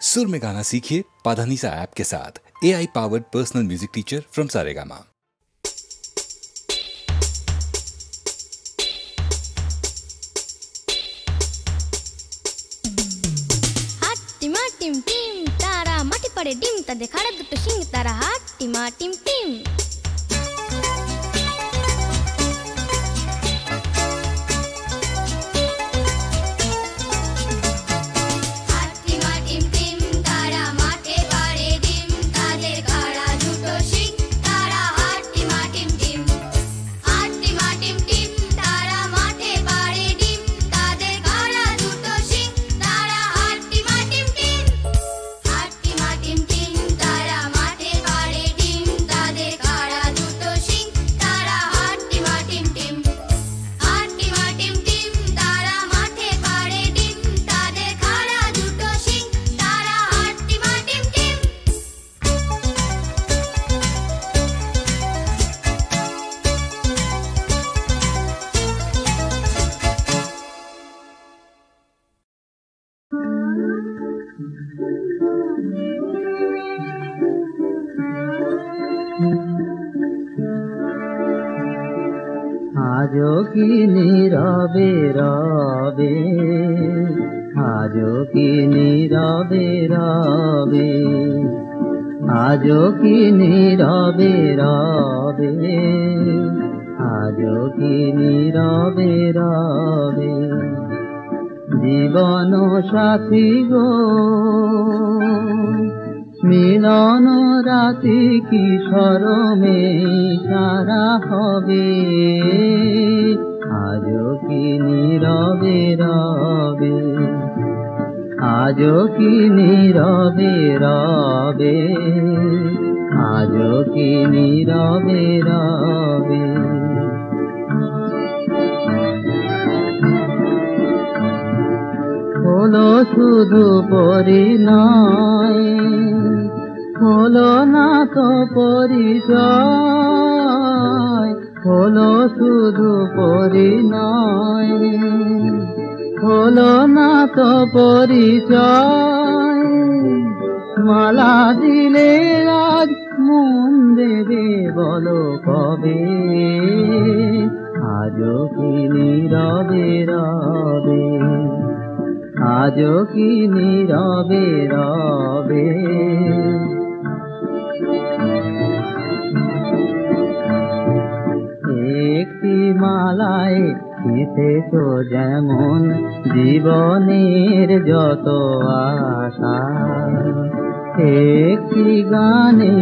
सुर में गाना सीखिए पाधानीसा ऐप के साथ। AI powered personal music teacher from Saregama. টিমা টিম টিম তারা মাটি পড়ে ডিম তাদের খাড়া দুটো শিং তারা হাট টিমা টিম টিম। आजो की नीरवे रवे, आजो की नीरवे रवे, आजो की नीरवे रवे, आजो की नीरवे रवे। जीवन साथी गो मिलन राति की सरमे सारा हबे, आजो की नीरवे रवे, आजो की नीरवे रवे, आजो की नीरवे रवे। হলো শুধু পরিণয়, হলো না তো পরিচয়, হলো শুধু পরিণয়, হলো না তো পরিচয়। মালা দিলে আজ মন দেবে বলো কবে, আজও কি নীরবে রবে, आजो की नीरवे रवे। एकटी मालाय गेथेছো যেমন জীবনের যত আশা, একটি গানে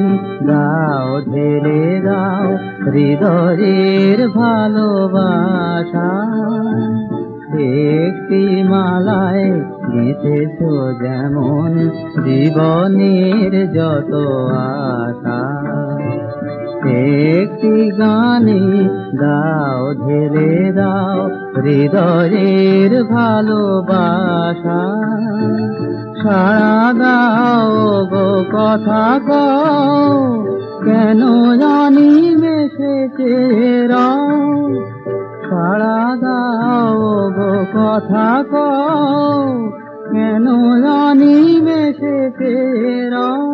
গাও ঢেলে দাও হৃদয়ের ভালোবাসা। একটি মালায় গেঁথেছো যেমন জীবনের যত আশা, একটি গানে দাও ঢেলে দাও হৃদয়ের ভালোবাসা। সাড়া দাও গো কথা কও, কেন জানি মেশেছে রং। সাড়া দাও গো কথা কও, কেন জানি মেশেছে রং।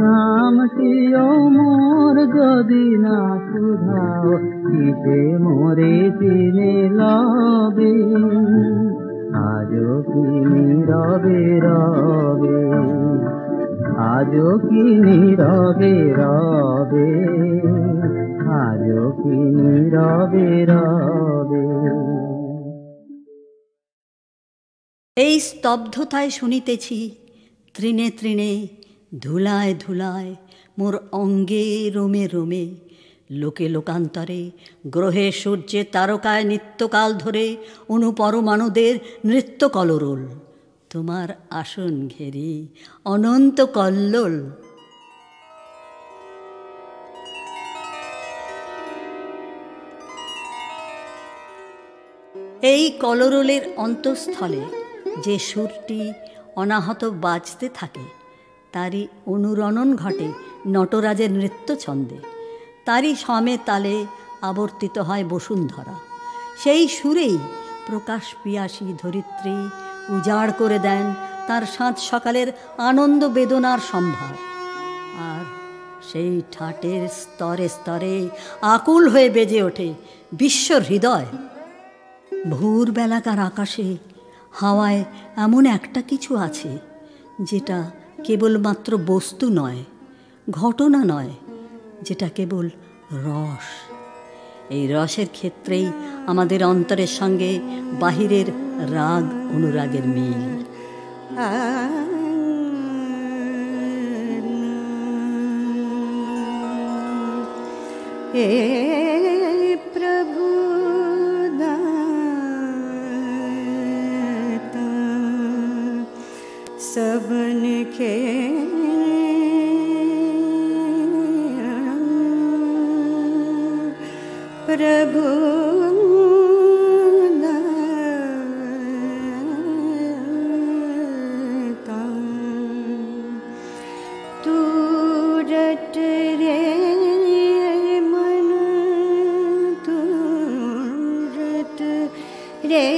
নামটিও মোর যদি না শুধাও, কিসে মোরে চিনে লবে, আজও কি নীরবে রবে, আজও কি নীরবে রবে, আজও কি নীরবে রবে। এই স্তব্ধতায় শুনিতেছি তৃণে তৃণে ধুলায় ধুলায় মোর অঙ্গে রোমে রোমে, লোকে লোকান্তরে গ্রহে সূর্যে তারকায় নিত্যকাল ধরে অনুপরমাণুদের নৃত্য কলরোল। তোমার আসন ঘেরে অনন্ত কল্লোল। এই কলরোলের অন্তঃস্থলে যে সুরটি অনাহত বাজতে থাকে, তারই অনুরণন ঘটে নটরাজের নৃত্য ছন্দে। তারই সমে তালে আবর্তিত হয় বসুন্ধরা। সেই সুরেই প্রকাশ পিয়াসী ধরিত্রী উজাড় করে দেন তার সাত সকালের আনন্দ বেদনার সম্ভার। আর সেই ঠাটের স্তরে স্তরে আকুল হয়ে বেজে ওঠে বিশ্বর হৃদয়। ভোরবেলাকার আকাশে হাওয়ায় এমন একটা কিছু আছে যেটা কেবলমাত্র বস্তু নয়, ঘটনা নয়, যেটা কেবল রস। এই রসের ক্ষেত্রেই আমাদের অন্তরের সঙ্গে বাহিরের রাগ অনুরাগের মিল। हे प्रभु दाता सबन के प्रभु दाता तू रट रे रे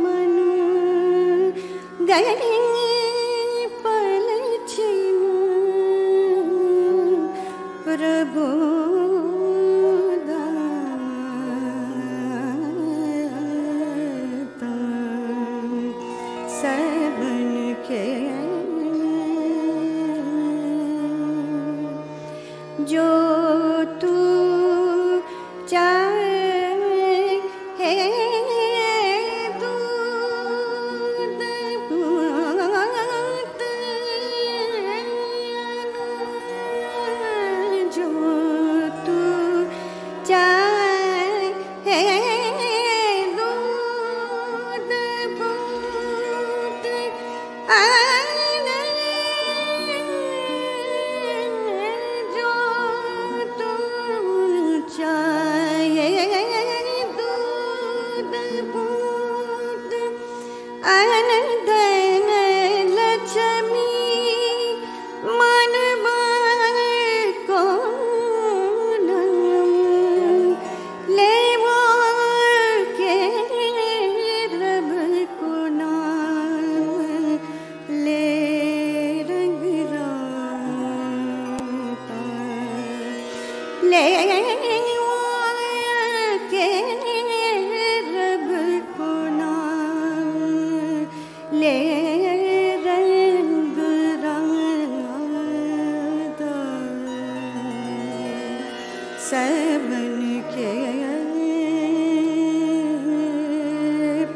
मन गए पलछिन प्रभु दाता सबन के जो तू चाहे सबन के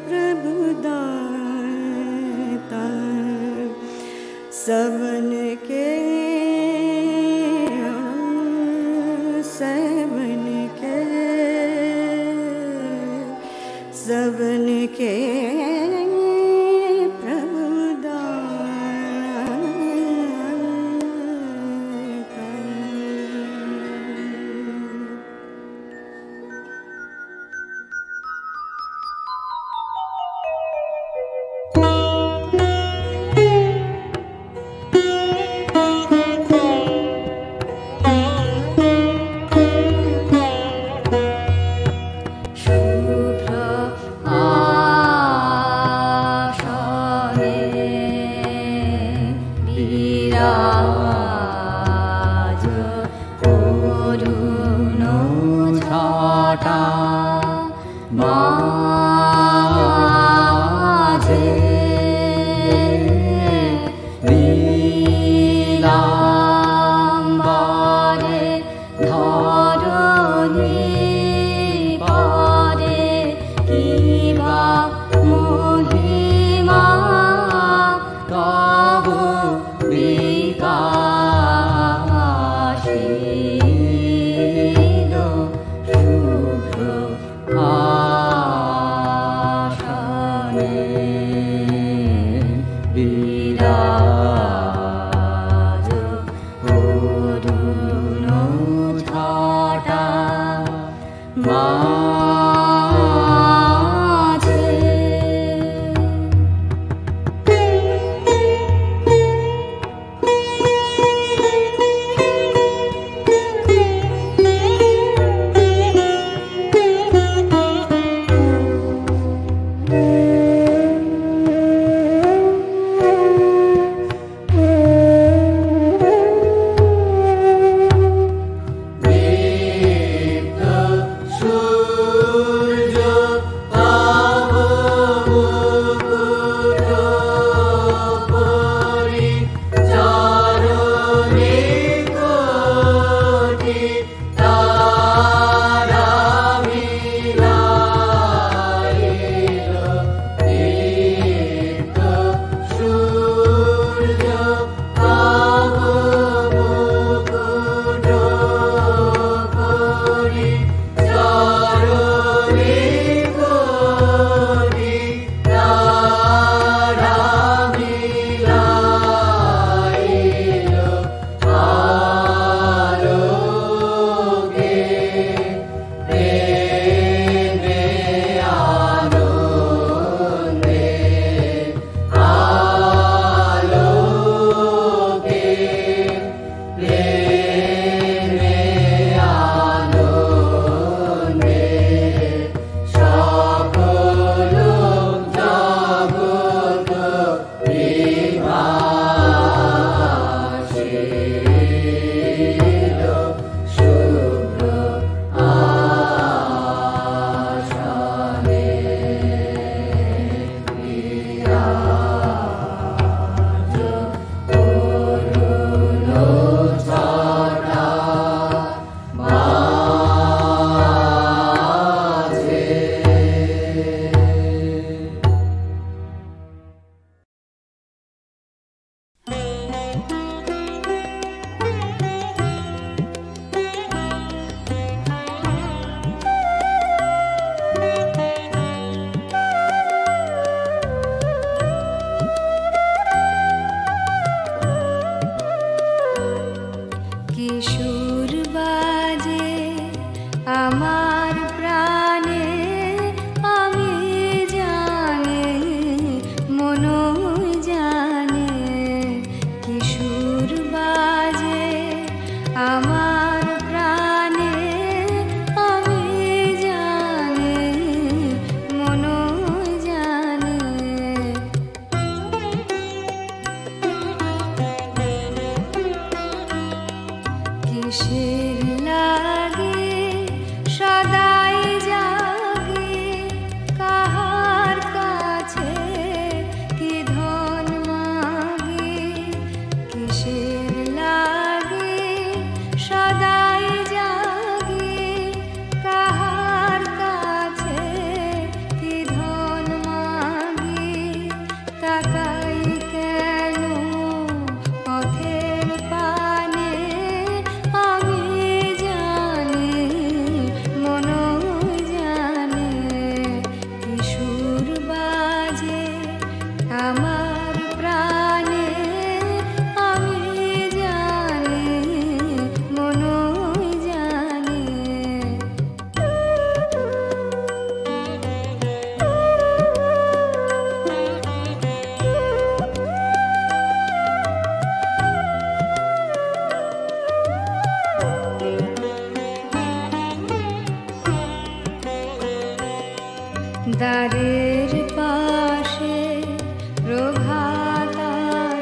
प्रभु दाता सबन के सबन के सबन के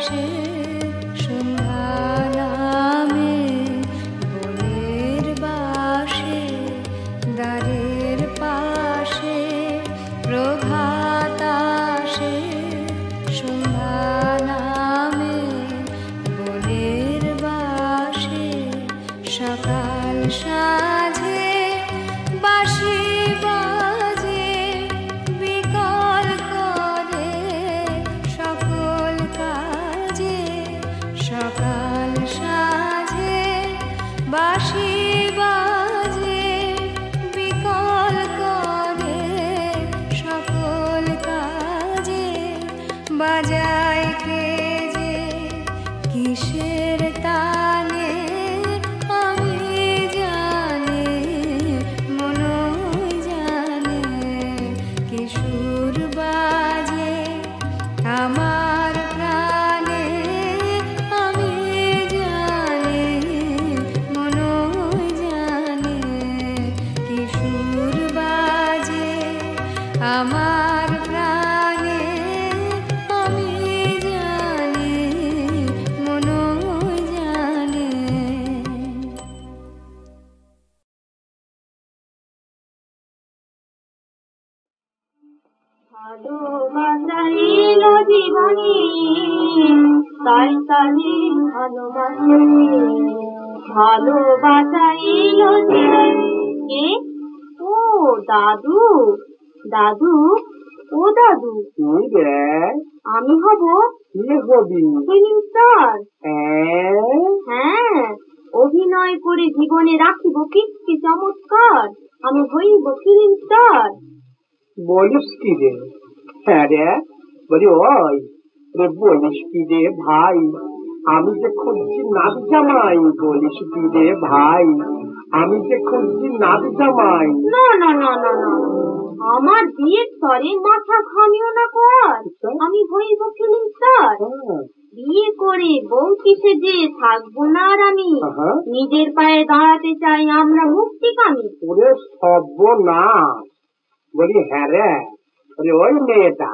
আকাশে সন্ধ্যা নামে বনের বাসে দ্বারের পাশে প্রভাত আসে সন্ধ্যা নামে বনের বাসে সকাল সাঁঝে বাঁশি বাজে বিকল করে সকল কাজে সকাল সাঁঝে বাঁশি বাজে বিকল করে সকল কাজে বাজায় কে যে কিসের তানে আমি জানি মনই জানে কিশোর বাজে আমার প্রাণে আমি জানি মনই জানে কিশোর বাজে আমার প্রাণে আমি জানি মনই জানে। ভালোবাসা এলো জীবনে তাই তালে ভালোবাসে ভালোবাসা এলো জীবনে। ও দাদু দাদু ও দাদু আমি হব ফিল্ম স্টার। হ্যাঁ অভিনয় করে জীবনে রাখিব কীর্তি চমৎকার আমি হইব ফিল্ম স্টার। বলিস কি রে? হ্যাঁ রে বলি ওই রে বলিস কি রে ভাই আমি যে খুঁজছি নাচ জামাই। বলিস কি রে ভাই আমি যে খুঁজছি নাচ জামাই। না না না না না আমার বিয়ের তরে মাথা ঘামিও না কর আমি হইব ফিল্ম স্টার। বিয়ে করে বউ কিসে যে থাকবো না আর আমি নিজের পায়ে দাঁড়াতে চাই আমরা মুক্তিকামী। ওরে সর্বনাশ। বলি হ্যাঁ রে বলি ওই মেয়েটা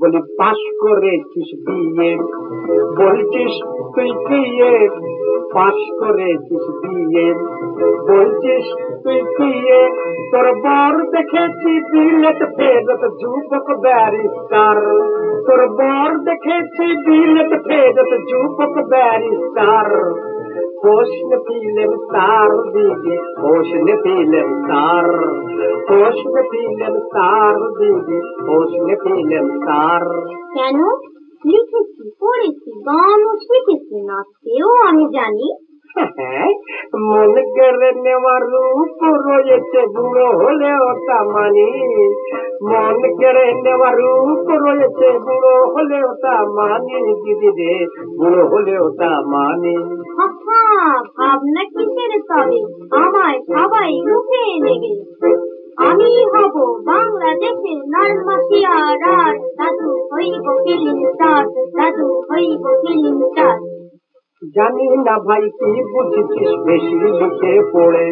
বলি পাশ করেছিস বিয়ে বলছিস তুই বিয়ে পাশ করেছিস বিয়ে বলছিস তুই বিয়ে তোর বর দেখেছি বিলেত ফেরত যুবক ব্যারিস্টার। তোর বর দেখেছি বিলেত ফেরত যুবক ব্যারিস্টার। হোসনে ফিল্ম স্টার দিদি Hosne film star Hosne film star দিদি হোসনে ফিল্ম স্টার। কেন লিখেছি পড়েছি গানও শিখেছি নাচতেও আমি জানি। মন কেড়ে নেওয়ার রূপ রয়েছে বুড়ো হলেও তা মানি। মন কেড়ে নেওয়ার রূপ রয়েছে বুড়ো হলেও তা মানি দিদি রে বুড়ো হলেও তা মানি। ভাবনা কিসের তবে আমায় সবাই রূপে নেবে আমি হব বাংলাদেশের নারমাসিয়ার আর দাদু হইব ফিল্ম স্টার দাদু হইব ফিল্ম স্টার। জানি না ভাই কি বুঝেছিস বেশি লিখে পড়ে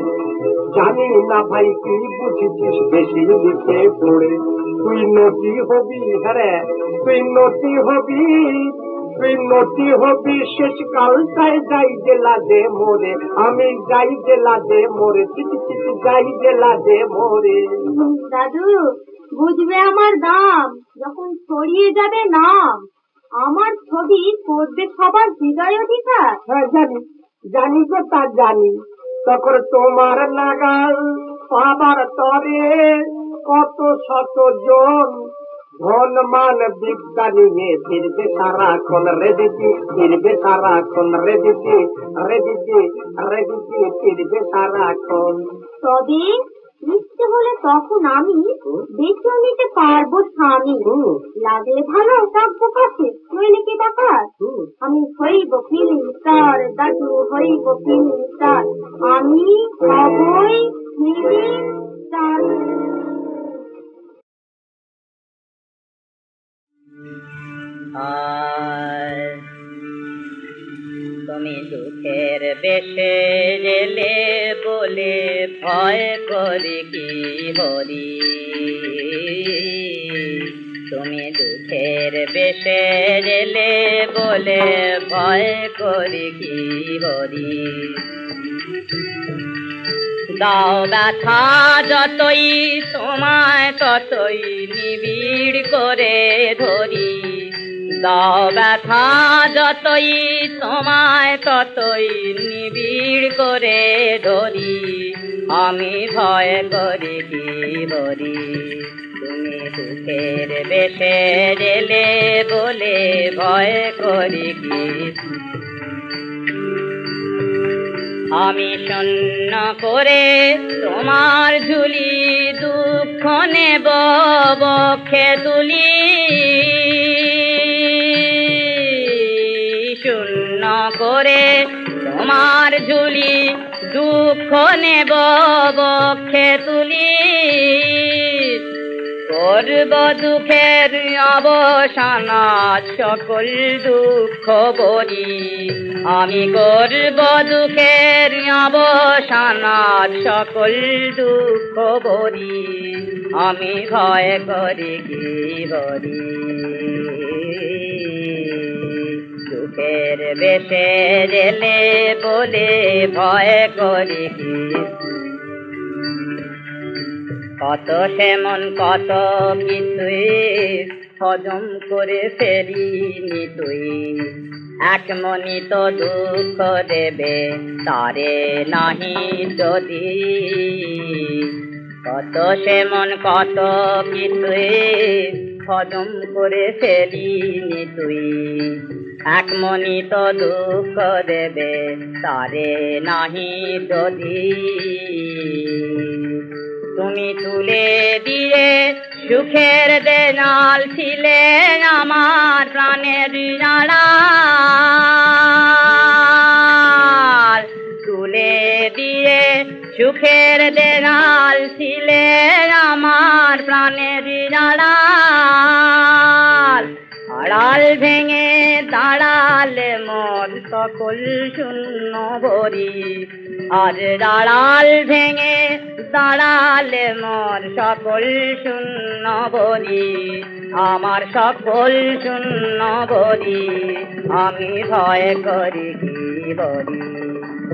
জানি না ভাই কি বুঝেছিস বেশি লিখে পড়ে। তুই নটি হবি হ্যাঁ তুই নটি হবি তুই নটি হবি শেষ কালটায় যাই জেলা দে মোরে আমি যাই জেলা দে মোরে চিঠি চিঠি যাই জেলা দে মোরে। দাদু বুঝবে আমার দাম যখন ছড়িয়ে যাবে নাম আমার ছবি করবে সবার হৃদয় অধিকার। হ্যাঁ জানি জানি তো তা জানি তখন তোমার নাগাল পাবার তরে কত শত জন ধন মান বিদ্যা নিয়ে ফিরবে সারাক্ষণ রে দিদি ফিরবে সারাক্ষণ রে দিদি রে দিদি রে দিদি ফিরবে সারাক্ষণ। তবে ইচ্ছে হলে তখন আমি বেছে নিতে পারবো স্বামী লাগলে ভালো থাকবো কাছে নইলে কি ডাকার। আমি হইব ফিল্ম স্টার দাদু হইব ফিল্ম স্টার আমি হবই ফিল্ম স্টার। তুমি দুঃখের বেশে গেলে বলে ভয় করি কি হরি। তুমি দুঃখের বেশে গেলে বলে ভয় করি কি হরি। দাও ব্যথা যতই তোমায় ততই নিবিড় করে ধরি। দাও ব্যথা যতই তোমায় ততই নিবিড় করে ধরি। আমি ভয় করি কি বলি, তুমি দুঃখের বেশে গেলে বলে ভয় করি কি। আমি শূন্য করে তোমার ঝুলি দুঃখ নেব বক্ষে তুলি। শূন্য করে তোমার ঝুলি দুঃখ নেব বক্ষে তুলি। করব দুঃখের অবসান সকল দুঃখ বরি। আমি করব দুঃখের অবসান সকল দুঃখ বরি। আমি ভয় করি কি বরি, দুঃখের বেশে গেলে বলে ভয় করি কি। কত সেমন কত কিছুই হজম করে ফেলিনি তুই। এক মনি তো দুঃখ দেবে তারে নাহি যদি। কত সেমন কত কিছুই হজম করে ফেলিনি তুই। এক মনি তো দুঃখ দেবে তারে নাহি যদি। তুমি তুলে দিয়ে সুখের দেনাল ছিলে আমার প্রাণের আড়াল। তুলে দিয়ে সুখের দেনাল ছিলে আমার প্রাণের আড়াল। আড়াল ভেঙে দাঁড়ালে মন সকল শূন্য ভরি। আর আড়াল ভেঙে দাঁড়ালে মন সকল শূন্য ভরি। আমার সকল শূন্য ভরি। আমি ভয় করি কি বলি,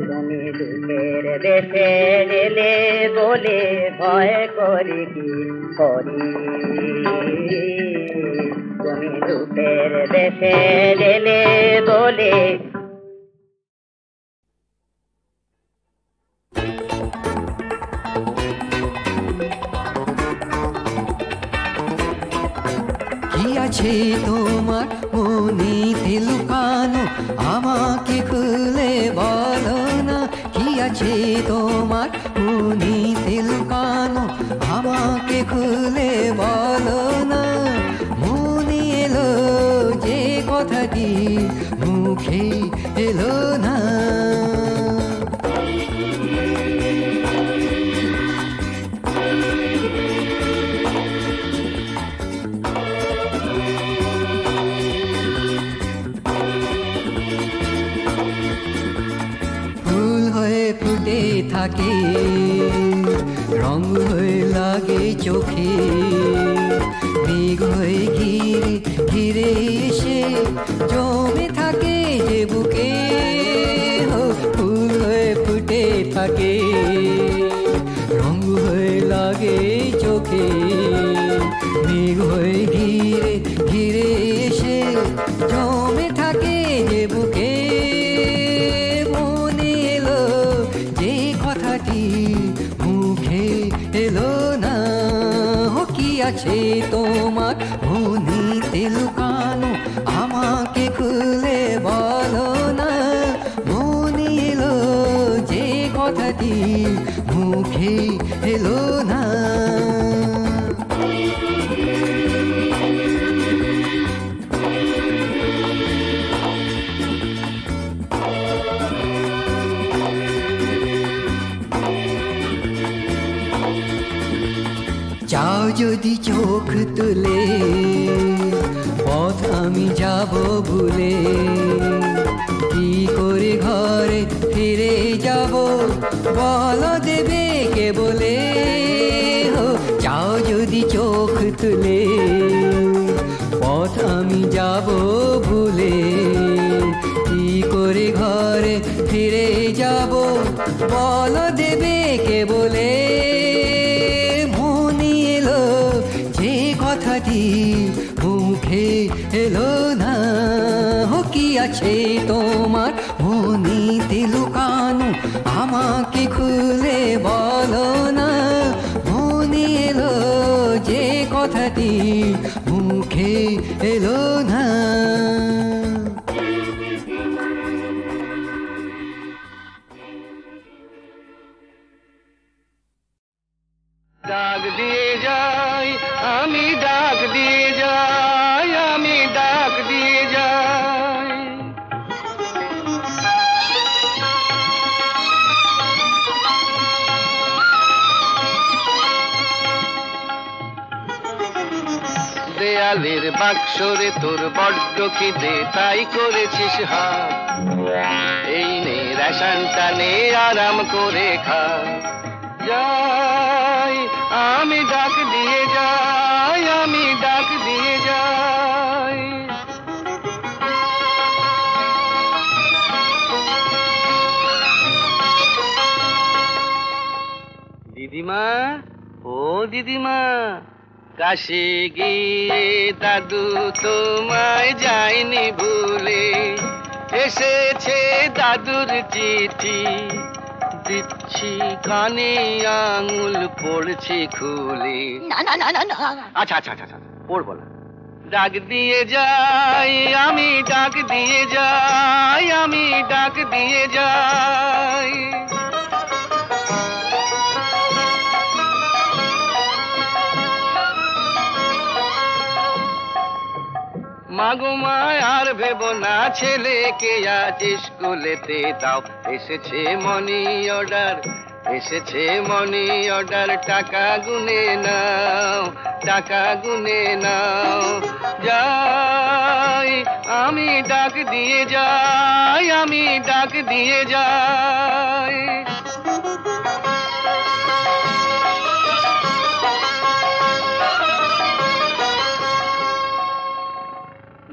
তুমি দুঃখের দেশে গেলে বলে ভয় করি কি করি। তুমি দুঃখের দেশে গেলে বলে। কি আছে তোমার মনেতে লুকানো আমাকে খুলে বলো না। কি আছে তোমার মনেতে লুকানো আমাকে খুলে বলো না। মনে এলো যে কথাটি মুখে এলো না। ফুটে থাকে রং হয়ে লাগে চোখে। মেঘ হয়ে ঘিরে ঘিরে এসে জমে থাকে যে বুকে। ফুল হয়ে ফুটে থাকে রং হয়ে লাগে চোখে। মেঘ হয়ে ঘিরে ঘিরে এসে জমে থাকে যে বুকে। মুখে এলো না। কি আছে তোমার মনেতে লুকানো আমাকে খুলে বলো না। মনে এলো যে কথাটি মুখে এলো না। চাও যদি চোখ তুলে পথ আমি যাব ভুলে। কি করে ঘরে ফিরে যাব বলো দেবে কে বলে। চাও যদি চোখ তুলে পথ আমি যাব ভুলে। বলো দেবে কে বলে মনে এলো যে কথাটি মুখে এলো না। কি আছে তোমার মনেতে লুকানো আমাকে খুলে বলো না। মনে এলো যে কথাটি মুখে এলো না। ডাক দিয়ে যাই আমি, ডাক দিয়ে যাই আমি, ডাক দিয়ে যাই। দেয়ালের বাক্সরে তোর বড্ড খিদে তাই করেছিস হাত। এই নে রেশনটা নে আরাম করে খা। যাই আমি ডাক দিয়ে যাই আমি, ডাক দিয়ে যাই। দিদিমা, ও দিদিমা, কাশি গিয়ে দাদু তোমায় যায়নি ভুলে। এসেছে দাদুর চিঠি, দিচ্ছি কানে আঙুল পড়ছি খুলে। না না না না না। আচ্ছা আচ্ছা আচ্ছা পড়বো না। ডাক দিয়ে যাই আমি, ডাক দিয়ে যাই আমি, ডাক দিয়ে যাই। মাগো মায় আর ভেবো না, ছেলেকে আজ স্কুলেতে দাও। এসেছে মনি অর্ডার, এসেছে মনি অর্ডার, টাকা গুনে নাও, টাকা গুনে নাও। যাই আমি ডাক দিয়ে যাই আমি, ডাক দিয়ে যাই।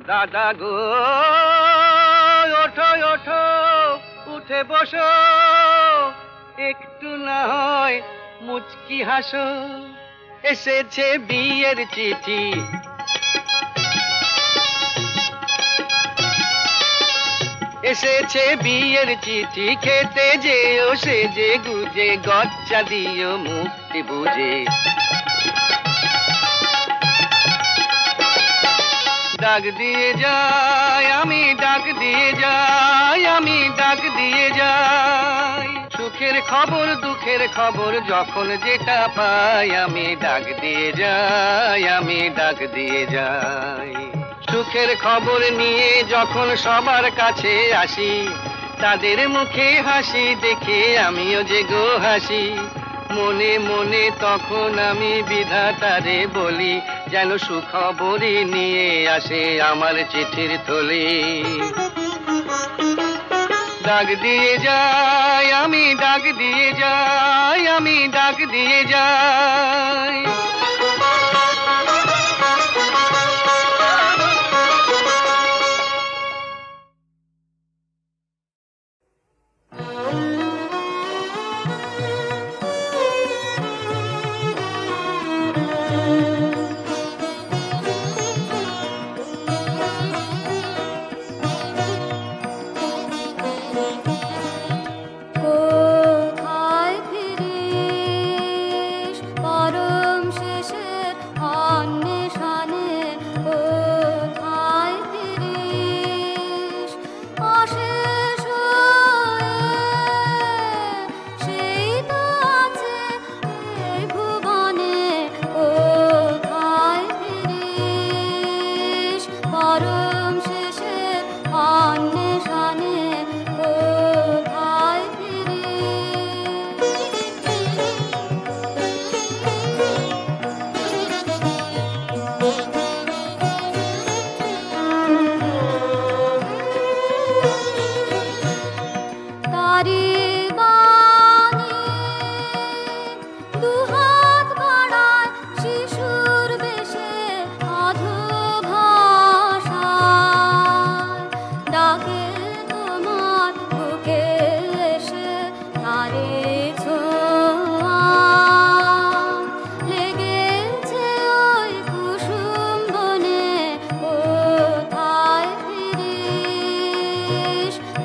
দাদা গো ওঠো ওঠো, উঠে বসো, একটু না হয় মুচকি হাসো। এসেছে বিয়ের চিঠি, এসেছে বিয়ের চিঠি। খেতে যেও সেজে গুজে, গচ্চা দিও মুক্তি বুঝে। ডাক দিয়ে যাই আমি, ডাক দিয়ে যাই আমি, ডাক দিয়ে যাই। সুখের খবর দুঃখের খবর যখন যেটা পাই, আমি ডাক দিয়ে যাই আমি, ডাক দিয়ে যাই। সুখের খবর নিয়ে যখন সবার কাছে আসি, তাদের মুখে হাসি দেখে আমিও যে গো হাসি। মনে মনে তখন আমি বিধাতারে বলি, যেন সুখবরই নিয়ে আসে আমার চিঠির থলি। ডাক দিয়ে যাই আমি, ডাক দিয়ে যাই আমি, ডাক দিয়ে যাই। কোথায় ফিরিস পরম সে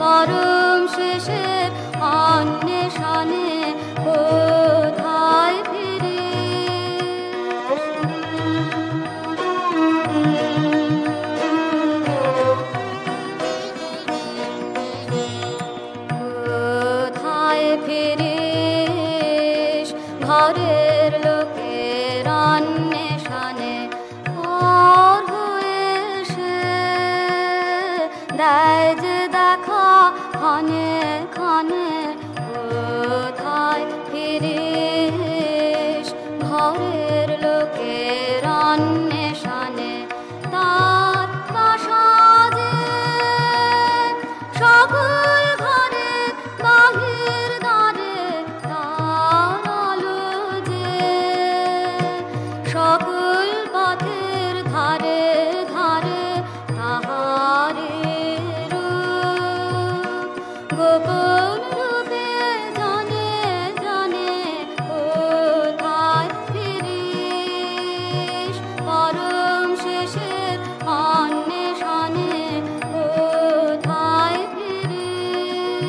পরম শেষের অন্বেষণে কোথায় ফিরিস? কোথায় ফিরিস ঘরের লোকের অন্বেষণে পর হয়ে এসে দেয় যে দেখা ক্ষণে ক্ষণে? কোথায় ফিরিস ঘরের লোকের অন্বেষণে? তার বাসাজে সকল ঘরে বাহির দ্বারে তার আলো যে সকল পথের ধারে ধারে তাহারে রূপ গোপন রূপে জানে জানে কোথায় ফিরিস পরম শেষের অন্বেষণে কোথায় ফিরিস?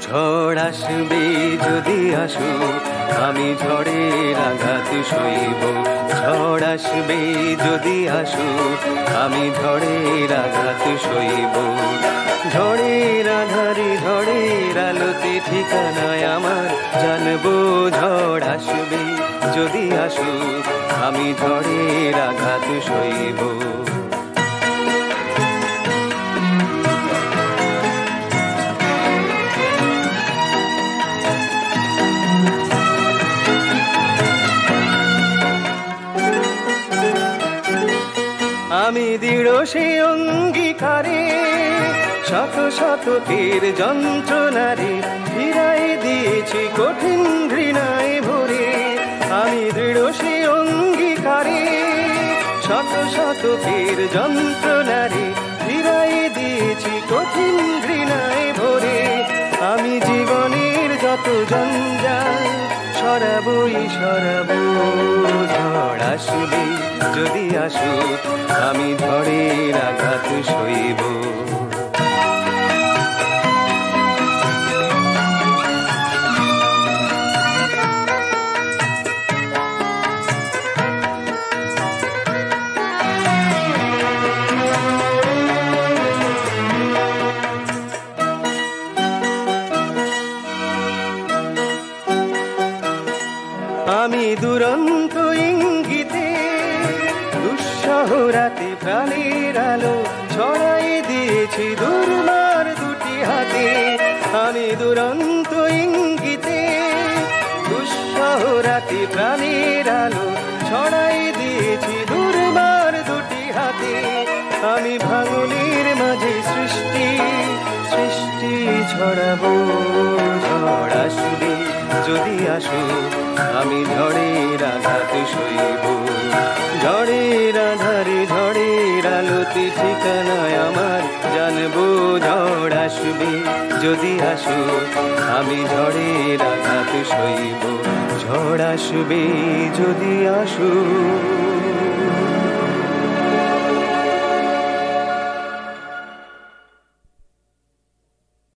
ঝড় আসবে যদি আসুক আমি ঝড়ের আঘাত সইব। ঝড় আসবে যদি আসুক আমি ঝড়ের আঘাত সইব। ঝড়ের আধারে ঝড়ের আলোতে ঠিকানায় আমার জানবো। ঝড় আসবে যদি আসুক আমি ঝড়ের আঘাত সইব। আমি দৃঢ় সে অঙ্গীকারে শত শত তীর যন্ত্রণারে ফিরাই দিয়েছি কঠিন ঘৃণায় ভরে। আমি দৃঢ় সে অঙ্গীকারে শত শত তীর যন্ত্রণারে ফিরাই দিয়েছি কঠিন ঘৃণায় ভরে। আমি জীবনের যত জঞ্জাল সরাবই সরাবো। ঝড় আসবে যদি আসুক আমি ঝড়ের আঘাত সইব। আমি দুরন্ত ইঙ্গিতে দুঃসহ রাতে প্রাণের আলো ছড়াই দিয়েছি দুর্বার দুটি হাতে। আমি দুরন্ত ইঙ্গিতে দুঃসহ রাতে প্রাণের আলো ছড়াই দিয়েছি দুর্বার দুটি হাতে। আমি ভাঙনের মাঝে সৃষ্টি সৃষ্টি ছড়াবো। ঝড় আসবে যদি আসুক আমি ঝড়ের আঘাত সইব। ঝড়ের আধারে ঝড়ের আলোতে ঠিকানায় আমার জানবো। ঝড় আসবে যদি আসুক আমি ঝড়ের আঘাত সইব। ঝড় আসবে যদি আসুক